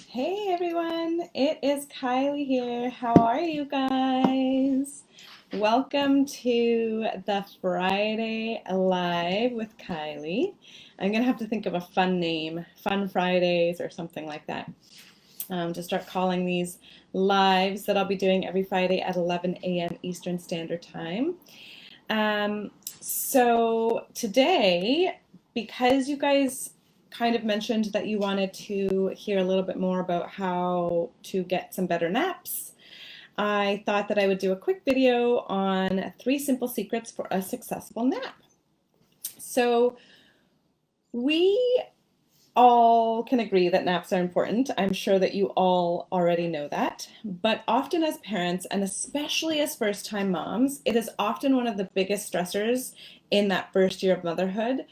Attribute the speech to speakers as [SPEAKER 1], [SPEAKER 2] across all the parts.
[SPEAKER 1] Hey everyone, it is Kylie here. How are you guys? Welcome to the Friday Live with Kylie. I'm gonna have to think of a fun name, Fun Fridays or something like that, to start calling these lives that I'll be doing every Friday at 11 a.m. Eastern Standard Time. So today, because you guys kind of mentioned that you wanted to hear a little bit more about how to get some better naps, I thought that I would do a quick video on 3 simple secrets for a successful nap. So we all can agree that naps are important. I'm sure that you all already know that. But often as parents, and especially as first-time moms, it is often one of the biggest stressors in that first year of motherhood.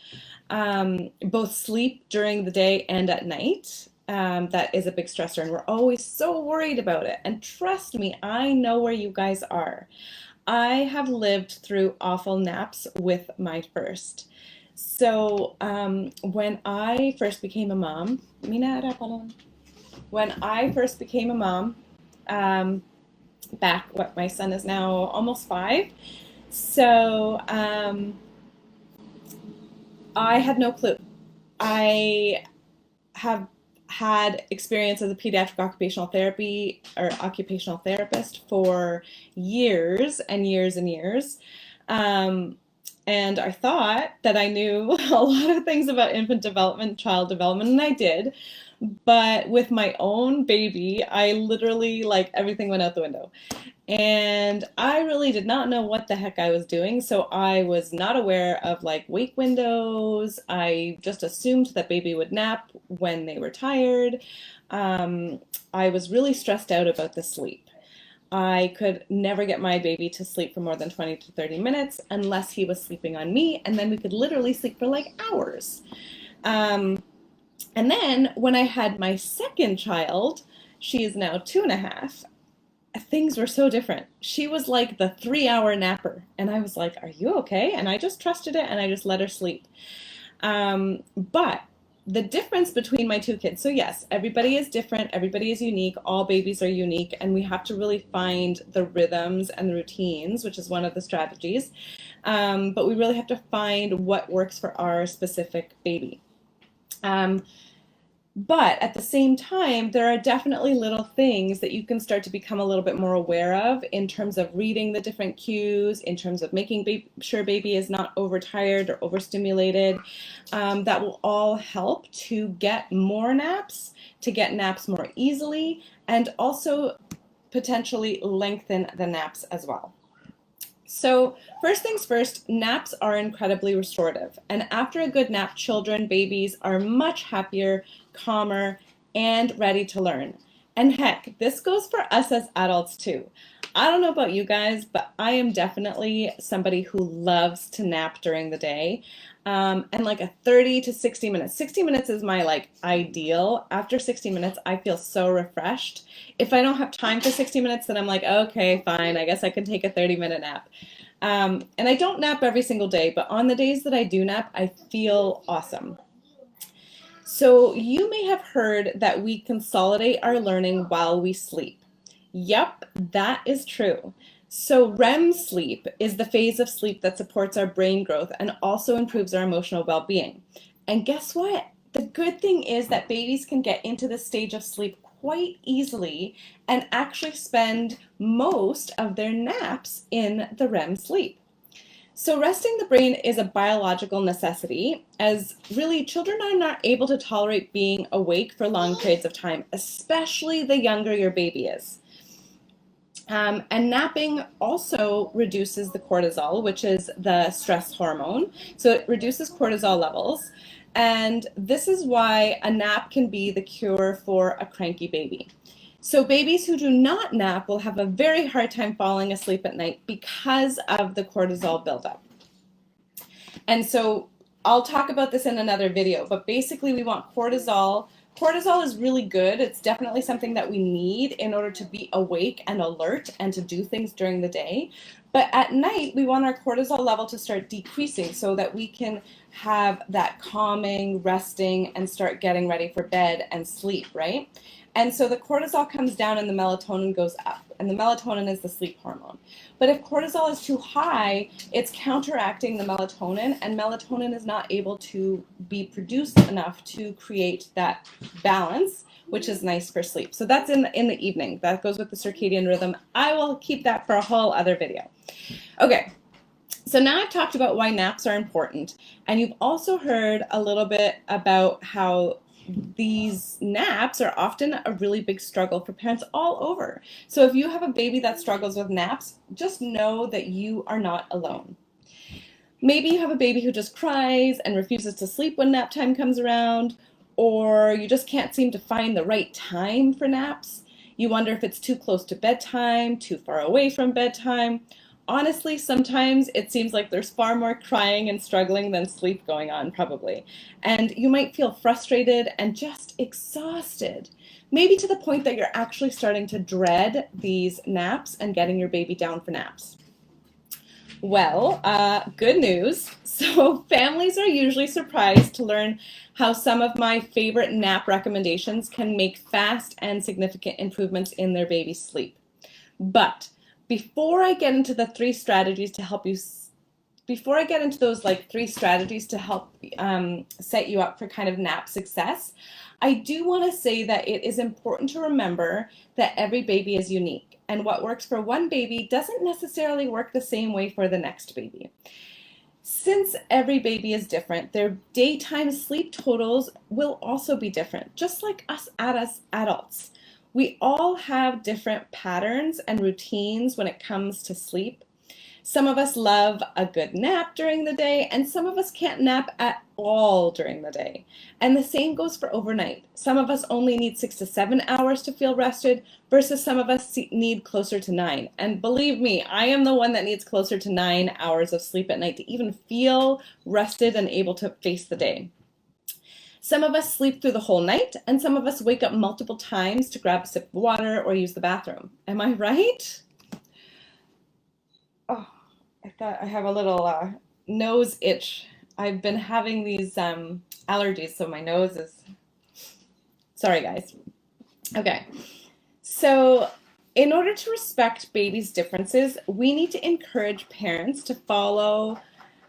[SPEAKER 1] Both sleep during the day and at night. That is a big stressor, and we're always so worried about it. And trust me, I know where you guys are. I have lived through awful naps with my first. So when I first became a mom, when I first became a mom, um, my son is now almost 5. So I had no clue. I have had experience as a pediatric occupational therapist for years and years and years. Um, and I thought that I knew a lot of things about infant development, child development, and I did. But with my own baby, I literally, like, everything went out the window. And I really did not know what the heck I was doing, so I was not aware of like wake windows. I just assumed that baby would nap when they were tired. Um, I was really stressed out about the sleep. I could never get my baby to sleep for more than 20 to 30 minutes unless he was sleeping on me, and then we could literally sleep for like hours. Um, and then when I had my second child, she is now 2.5, things were so different. She was like the 3-hour napper, and I was like, "Are you okay?" And I just trusted it, and I just let her sleep. But the difference between my 2 kids, so yes, everybody is different, everybody is unique, all babies are unique, and we have to really find the rhythms and the routines, which is one of the strategies. But we really have to find what works for our specific baby. Um, but at the same time, there are definitely little things that you can start to become a little bit more aware of in terms of reading the different cues, in terms of making sure baby is not overtired or overstimulated. That will all help to get more naps, to get naps more easily, and also potentially lengthen the naps as well. So, first things first, naps are incredibly restorative. And after a good nap, children, babies are much happier, calmer, and ready to learn. And heck, this goes for us as adults too. I don't know about you guys, but I am definitely somebody who loves to nap during the day. And like a 30 to 60 minutes. 60 minutes is my like ideal. After 60 minutes, I feel so refreshed. If I don't have time for 60 minutes, then I'm like, okay, fine, I guess I can take a 30-minute nap. And I don't nap every single day, but on the days that I do nap, I feel awesome. So you may have heard that we consolidate our learning while we sleep. Yep, that is true. So REM sleep is the phase of sleep that supports our brain growth and also improves our emotional well-being. And guess what? The good thing is that babies can get into this stage of sleep quite easily and actually spend most of their naps in the REM sleep. So resting the brain is a biological necessity, as really children are not able to tolerate being awake for long periods of time, especially the younger your baby is. And napping also reduces the cortisol, which is the stress hormone. So it reduces cortisol levels. And this is why a nap can be the cure for a cranky baby. So babies who do not nap will have a very hard time falling asleep at night because of the cortisol buildup. And so I'll talk about this in another video, but basically we want cortisol. Cortisol is really good. It's definitely something that we need in order to be awake and alert and to do things during the day. But at night, we want our cortisol level to start decreasing so that we can have that calming, resting, and start getting ready for bed and sleep, right? And so the cortisol comes down and the melatonin goes up. And the melatonin is the sleep hormone. But if cortisol is too high, it's counteracting the melatonin, and melatonin is not able to be produced enough to create that balance, which is nice for sleep. So that's in the evening. That goes with the circadian rhythm. I will keep that for a whole other video. Okay. So now I've talked about why naps are important, and you've also heard a little bit about how these naps are often a really big struggle for parents all over. So if you have a baby that struggles with naps, just know that you are not alone. Maybe you have a baby who just cries and refuses to sleep when nap time comes around, or you just can't seem to find the right time for naps. You wonder if it's too close to bedtime, too far away from bedtime. Honestly, sometimes it seems like there's far more crying and struggling than sleep going on, probably. And you might feel frustrated and just exhausted, maybe to the point that you're actually starting to dread these naps and getting your baby down for naps. Well, good news. So families are usually surprised to learn how some of my favorite nap recommendations can make fast and significant improvements in their baby's sleep. But before I get into the three strategies to help you, before I get into those like three strategies to help set you up for kind of nap success, I do want to say that it is important to remember that every baby is unique, and what works for one baby doesn't necessarily work the same way for the next baby. Since every baby is different, their daytime sleep totals will also be different, just like us adults. We all have different patterns and routines when it comes to sleep. Some of us love a good nap during the day, and some of us can't nap at all during the day. And the same goes for overnight. Some of us only need 6 to 7 hours to feel rested, versus some of us need closer to 9. And believe me, I am the one that needs closer to 9 hours of sleep at night to even feel rested and able to face the day. Some of us sleep through the whole night, and some of us wake up multiple times to grab a sip of water or use the bathroom. Am I right? Oh, I thought I have a little nose itch. I've been having these allergies, so my nose is... Sorry, guys. Okay. So in order to respect babies' differences, we need to encourage parents to follow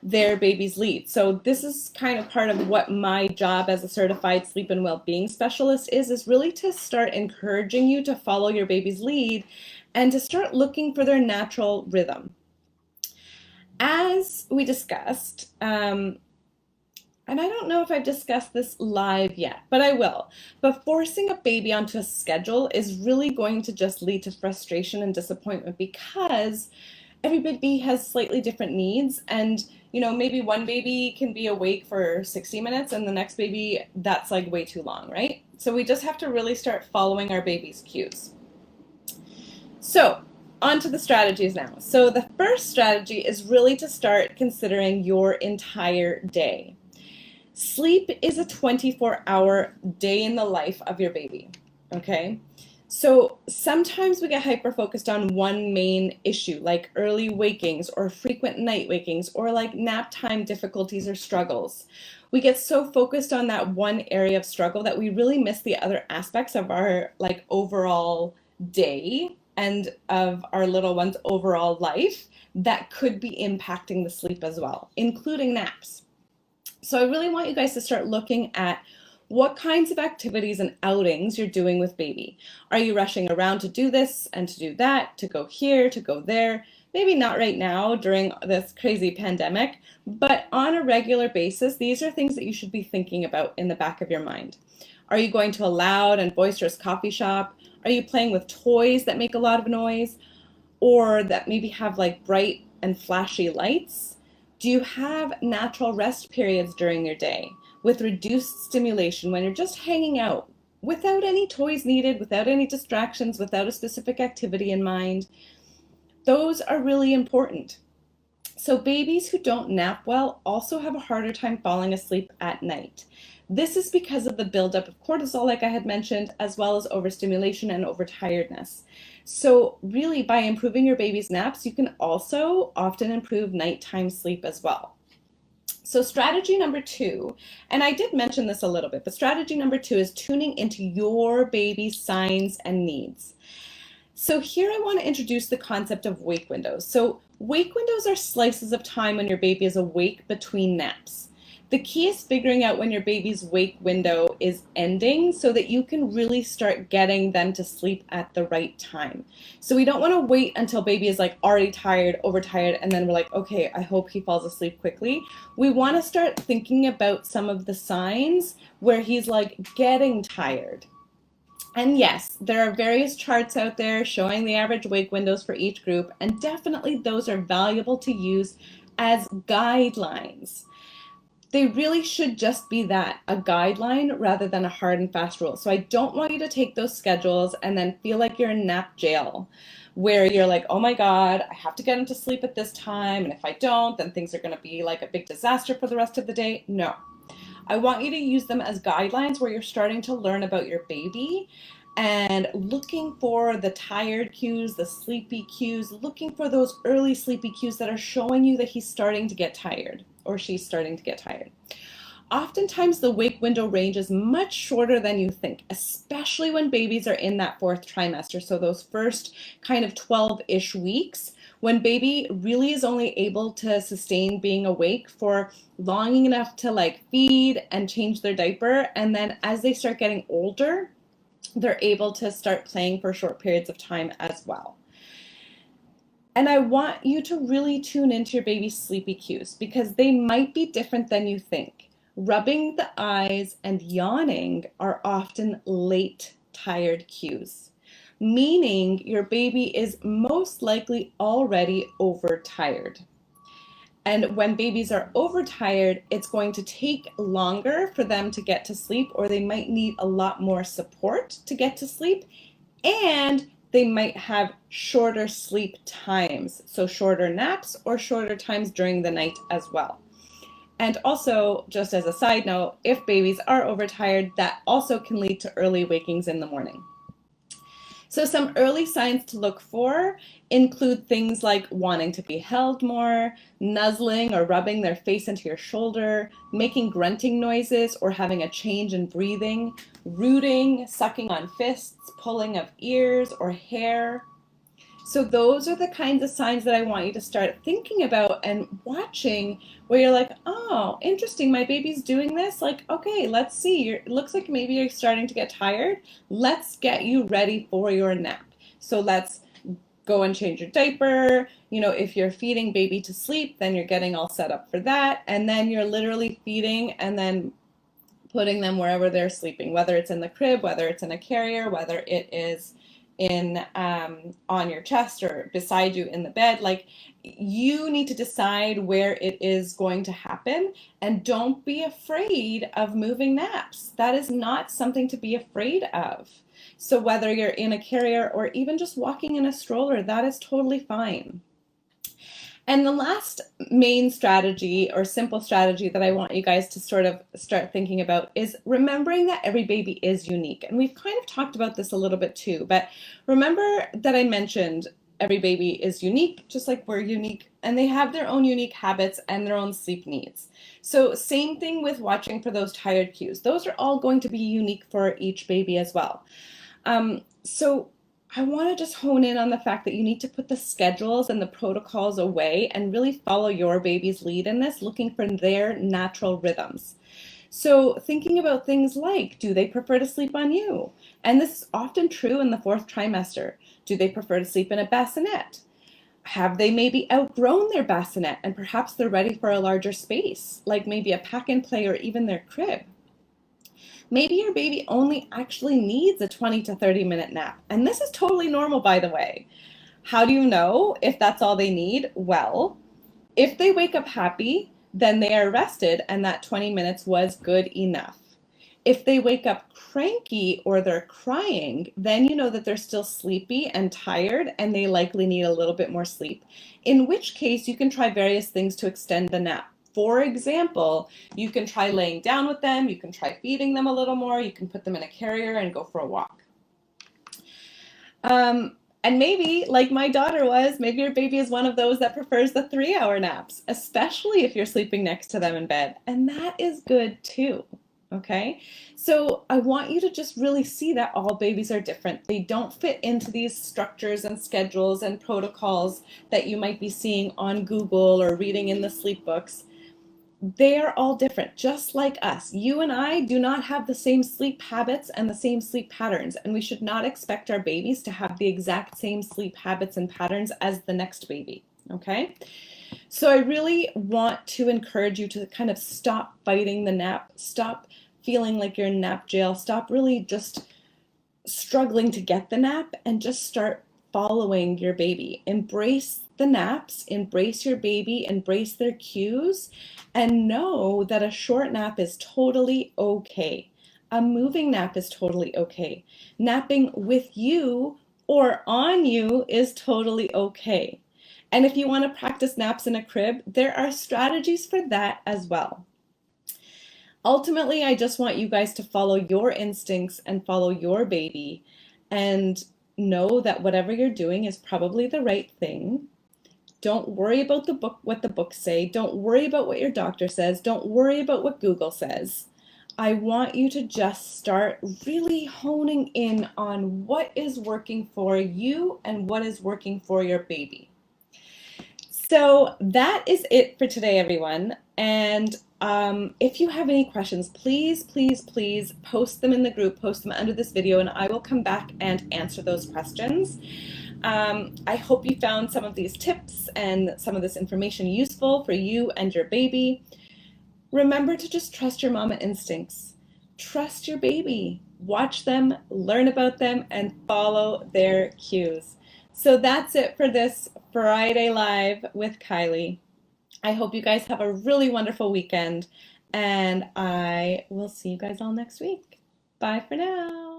[SPEAKER 1] their baby's lead. So this is kind of part of what my job as a certified sleep and well-being specialist is really to start encouraging you to follow your baby's lead and to start looking for their natural rhythm. As we discussed, and I don't know if I've discussed this live yet, but I will. But forcing a baby onto a schedule is really going to just lead to frustration and disappointment, because every baby has slightly different needs, and maybe one baby can be awake for 60 minutes and the next baby, that's like way too long, right? So we just have to really start following our baby's cues. So on to the strategies now. So the first strategy is really to start considering your entire day. Sleep is a 24-hour day in the life of your baby, okay? So sometimes we get hyper-focused on one main issue, like early wakings or frequent night wakings, or like nap time difficulties or struggles. We get so focused on that one area of struggle that we really miss the other aspects of our like overall day and of our little one's overall life that could be impacting the sleep as well, including naps. So I really want you guys to start looking at what kinds of activities and outings you're doing with baby. Are you rushing around to do this and to do that, to go here, to go there? Maybe not right now during this crazy pandemic, but on a regular basis, these are things that you should be thinking about in the back of your mind. Are you going to a loud and boisterous coffee shop? Are you playing with toys that make a lot of noise, or that maybe have like bright and flashy lights? Do you have natural rest periods during your day with reduced stimulation when you're just hanging out without any toys needed, without any distractions, without a specific activity in mind? Those are really important. So babies who don't nap well also have a harder time falling asleep at night. This is because of the buildup of cortisol, like I had mentioned, as well as overstimulation and overtiredness. So really, by improving your baby's naps, you can also often improve nighttime sleep as well. So strategy number two, and I did mention this a little bit, but strategy number two is tuning into your baby's signs and needs. So here I want to introduce the concept of wake windows. So wake windows are slices of time when your baby is awake between naps. The key is figuring out when your baby's wake window is ending so that you can really start getting them to sleep at the right time. So we don't want to wait until baby is like already tired, overtired, and then we're like, okay, I hope he falls asleep quickly. We want to start thinking about some of the signs where he's like getting tired. And yes, there are various charts out there showing the average wake windows for each group, and definitely those are valuable to use as guidelines. They really should just be that, a guideline rather than a hard and fast rule. So I don't want you to take those schedules and then feel like you're in nap jail, where you're like, oh my God, I have to get him to sleep at this time, and if I don't, then things are going to be like a big disaster for the rest of the day. No. I want you to use them as guidelines where you're starting to learn about your baby and looking for the tired cues, the sleepy cues, looking for those early sleepy cues that are showing you that he's starting to get tired or she's starting to get tired. Oftentimes the wake window range is much shorter than you think, especially when babies are in that fourth trimester. So those first kind of 12-ish weeks, when baby really is only able to sustain being awake for long enough to like feed and change their diaper. And then as they start getting older, they're able to start playing for short periods of time as well. And I want you to really tune into your baby's sleepy cues because they might be different than you think. Rubbing the eyes and yawning are often late tired cues, meaning your baby is most likely already overtired. And when babies are overtired, it's going to take longer for them to get to sleep, or they might need a lot more support to get to sleep. And they might have shorter sleep times, so shorter naps or shorter times during the night as well. And also, just as a side note, if babies are overtired, that also can lead to early wakings in the morning. So some early signs to look for include things like wanting to be held more, nuzzling or rubbing their face into your shoulder, making grunting noises or having a change in breathing, rooting, sucking on fists, pulling of ears or hair. So those are the kinds of signs that I want you to start thinking about and watching where you're like, oh, interesting, my baby's doing this. Like, okay, let's see. It looks like maybe you're starting to get tired. Let's get you ready for your nap. So let's go and change your diaper. You know, if you're feeding baby to sleep, then you're getting all set up for that. And then you're literally feeding and then putting them wherever they're sleeping, whether it's in the crib, whether it's in a carrier, whether it is in on your chest or beside you in the bed. Like, you need to decide where it is going to happen, and don't be afraid of moving naps. That is not something to be afraid of. So whether you're in a carrier or even just walking in a stroller, that is totally fine. And the last main strategy or simple strategy that I want you guys to sort of start thinking about is remembering that every baby is unique. And we've kind of talked about this a little bit too, but remember that I mentioned every baby is unique, just like we're unique, and they have their own unique habits and their own sleep needs. So same thing with watching for those tired cues. Those are all going to be unique for each baby as well. So I want to just hone in on the fact that you need to put the schedules and the protocols away and really follow your baby's lead in this, looking for their natural rhythms. So thinking about things like, do they prefer to sleep on you? And this is often true in the fourth trimester. Do they prefer to sleep in a bassinet? Have they maybe outgrown their bassinet and perhaps they're ready for a larger space, like maybe a pack and play or even their crib? Maybe your baby only actually needs a 20 to 30-minute nap. And this is totally normal, by the way. How do you know if that's all they need? Well, if they wake up happy, then they are rested and that 20 minutes was good enough. If they wake up cranky or they're crying, then you know that they're still sleepy and tired and they likely need a little bit more sleep. In which case, you can try various things to extend the nap. For example, you can try laying down with them, you can try feeding them a little more, you can put them in a carrier and go for a walk. And maybe, like my daughter was, maybe your baby is one of those that prefers the 3 hour naps, especially if you're sleeping next to them in bed. And that is good too. Okay. So I want you to just really see that all babies are different. They don't fit into these structures and schedules and protocols that you might be seeing on Google or reading in the sleep books. They are all different, just like us. You and I do not have the same sleep habits and the same sleep patterns, and we should not expect our babies to have the exact same sleep habits and patterns as the next baby, okay? So I really want to encourage you to kind of stop fighting the nap, stop feeling like you're in nap jail, stop really just struggling to get the nap, and just start following your baby. Embrace the naps, embrace your baby, embrace their cues, and know that a short nap is totally okay. A moving nap is totally okay. Napping with you or on you is totally okay. And if you want to practice naps in a crib, there are strategies for that as well. Ultimately, I just want you guys to follow your instincts and follow your baby and know that whatever you're doing is probably the right thing. Don't worry about the book, what the books say. Don't worry about what your doctor says. Don't worry about what Google says. I want you to just start really honing in on what is working for you and what is working for your baby. So that is it for today, everyone. And if you have any questions, please, please, please post them in the group, post them under this video, and I will come back and answer those questions. I hope you found some of these tips and some of this information useful for you and your baby. Remember to just trust your mama instincts. Trust your baby. Watch them, learn about them, and follow their cues. So that's it for this Friday Live with Kylie. I hope you guys have a really wonderful weekend, and I will see you guys all next week. Bye for now.